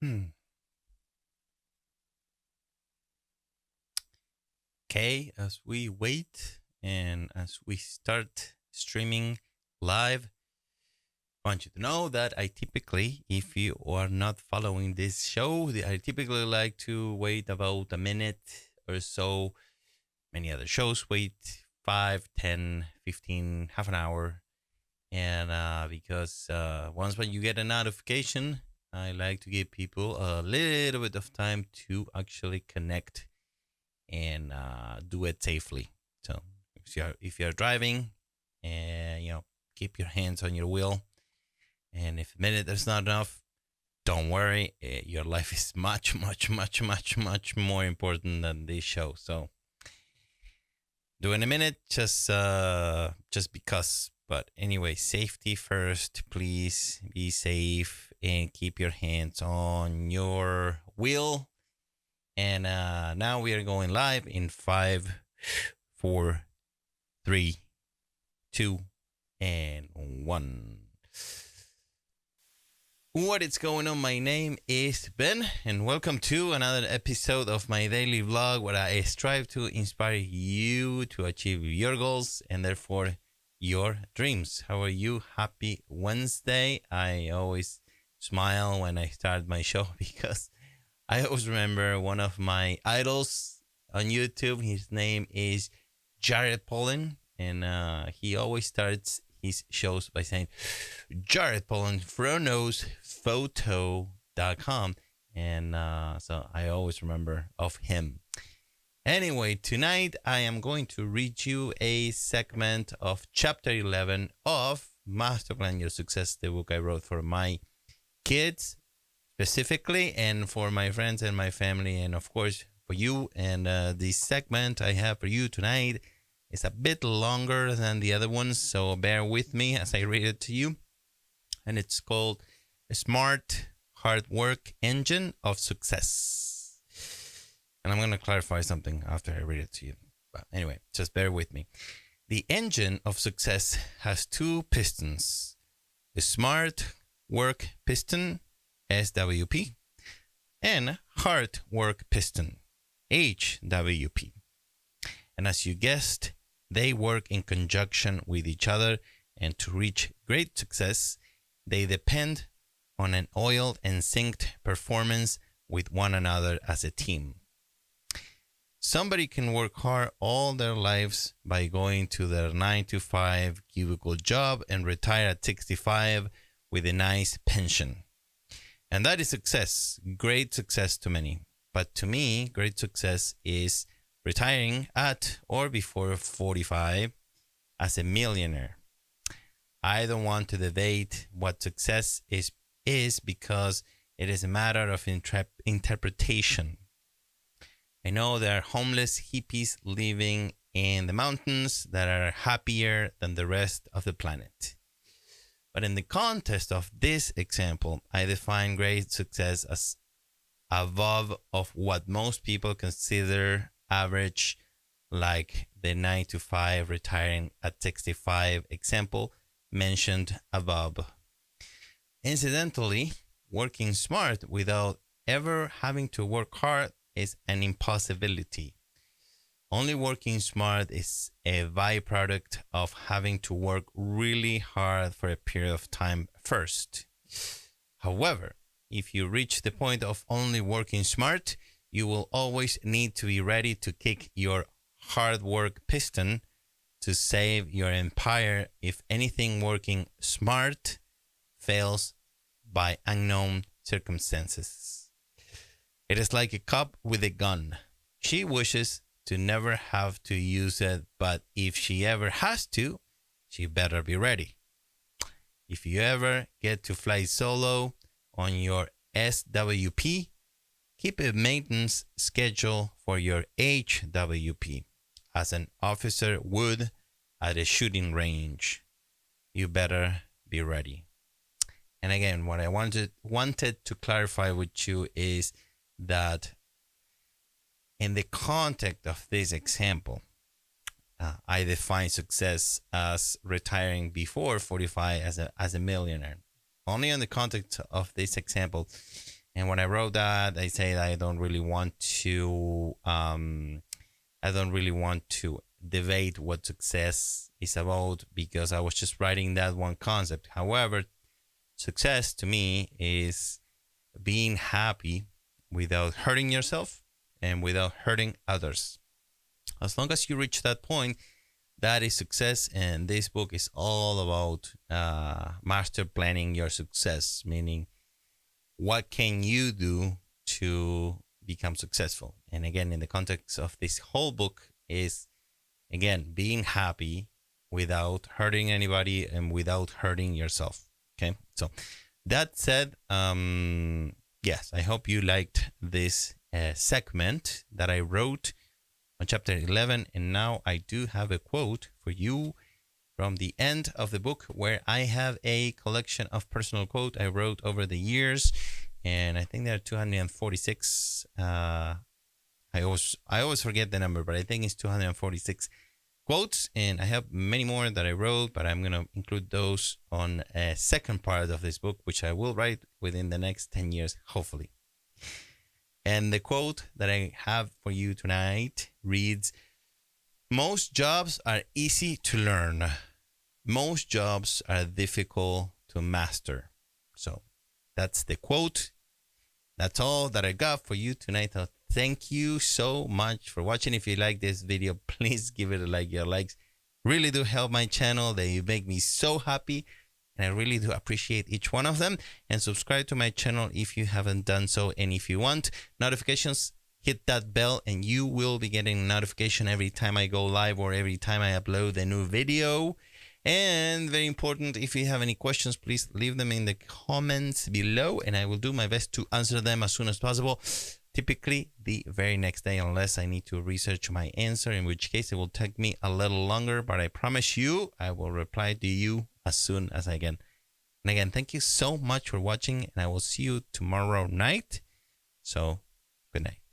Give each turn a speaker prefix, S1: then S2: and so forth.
S1: Hmm. Okay, as we wait and as we start streaming live, I want you to know that I typically, if you are not following this show, I typically like to wait about a minute or so. Many other shows wait 5, 10, 15, half an hour. And because once when you get a notification, I like to give people a little bit of time to actually connect and do it safely. So if you're driving, and keep your hands on your wheel, and if a minute is not enough, don't worry. Your life is much, much, much, much, much more important than this show. So do in a minute, just because. But anyway, safety first. Please be safe and keep your hands on your wheel. And now we are going live in 5, 4, 3, 2, and 1. What is going on? My name is Ben, and welcome to another episode of my daily vlog where I strive to inspire you to achieve your goals and therefore your dreams. How are you? Happy Wednesday. I always smile when I start my show because I always remember one of my idols on YouTube. His name is Jared Pollen, and he always starts his shows by saying, Jared Pollen, photo.com. And so I always remember of him. Anyway, tonight I am going to read you a segment of chapter 11 of Masterplan Your Success, the book I wrote for my kids specifically, and for my friends and my family, and of course for you. And this segment I have for you tonight is a bit longer than the other ones, so bear with me as I read it to you. And it's called Smart Hard Work Engine of Success. And I'm going to clarify something after I read it to you. But anyway, just bear with me. The engine of success has two pistons: the Smart Work Piston, SWP, and Hard Work Piston, HWP. And as you guessed, they work in conjunction with each other, and to reach great success, they depend on an oiled and synced performance with one another as a team. Somebody can work hard all their lives by going to their 9-to-5 cubicle job and retire at 65 with a nice pension. And that is success, great success to many. But to me, great success is retiring at or before 45 as a millionaire. I don't want to debate what success is because it is a matter of interpretation. I know there are homeless hippies living in the mountains that are happier than the rest of the planet. But in the context of this example, I define great success as above of what most people consider average, like the 9-to-5 retiring at 65 example mentioned above. Incidentally, working smart without ever having to work hard is an impossibility. Only working smart is a byproduct of having to work really hard for a period of time first. However, if you reach the point of only working smart, you will always need to be ready to kick your hard work piston to save your empire if anything working smart fails by unknown circumstances. It is like a cop with a gun. She wishes to never have to use it, but if she ever has to, she better be ready. If you ever get to fly solo on your SWP, keep a maintenance schedule for your HWP, as an officer would at a shooting range. You better be ready. And again, what I wanted to clarify with you is that in the context of this example, I define success as retiring before 45 as a millionaire. Only in the context of this example. And when I wrote that, I said I don't really want to debate what success is about, because I was just writing that one concept. However, success to me is being happy without hurting yourself and without hurting others. As long as you reach that point, that is success. And this book is all about master planning your success, meaning what can you do to become successful. And again, in the context of this whole book is, again, being happy without hurting anybody and without hurting yourself. Okay, so that said, yes, I hope you liked this segment that I wrote on chapter 11. And now I do have a quote for you from the end of the book, where I have a collection of personal quotes I wrote over the years. And I think there are 246. I always forget the number, but I think it's 246 quotes. And I have many more that I wrote, but I'm going to include those on a second part of this book, which I will write within the next 10 years, hopefully. And the quote that I have for you tonight reads, "Most jobs are easy to learn. Most jobs are difficult to master." So that's the quote. That's all that I got for you tonight. So thank you so much for watching. If you like this video, please give it a like. Your likes really do help my channel. They make me so happy. And I really do appreciate each one of them. And subscribe to my channel if you haven't done so. And if you want notifications, hit that bell and you will be getting a notification every time I go live or every time I upload a new video. And very important, if you have any questions, please leave them in the comments below and I will do my best to answer them as soon as possible. Typically the very next day, unless I need to research my answer, in which case it will take me a little longer, but I promise you I will reply to you as soon as I can. And again, thank you so much for watching, and I will see you tomorrow night. So, good night.